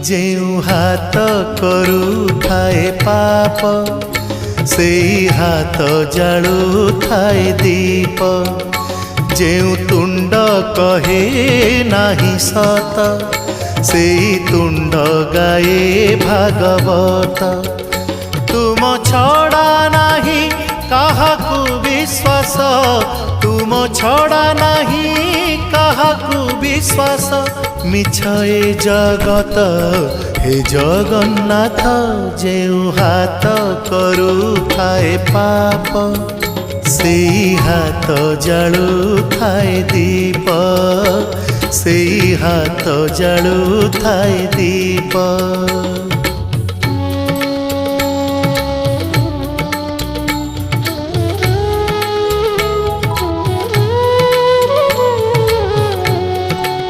जेउ हाथ करुथाए पाप से हाथ जालुथाए दीप। जेउ तुंड कहे नाही सत से तुंड गाए भागवत। तुम छड़ा नाही काहाकू विश्वास, तुम छड़ा नाही काहाकू विश्वास। मिछ ए जगत हे जगन्नाथ, जेउ हाथ करुथाए पाप से हाथ जालुथाए दीप। से हाथ जालुथाए दीप।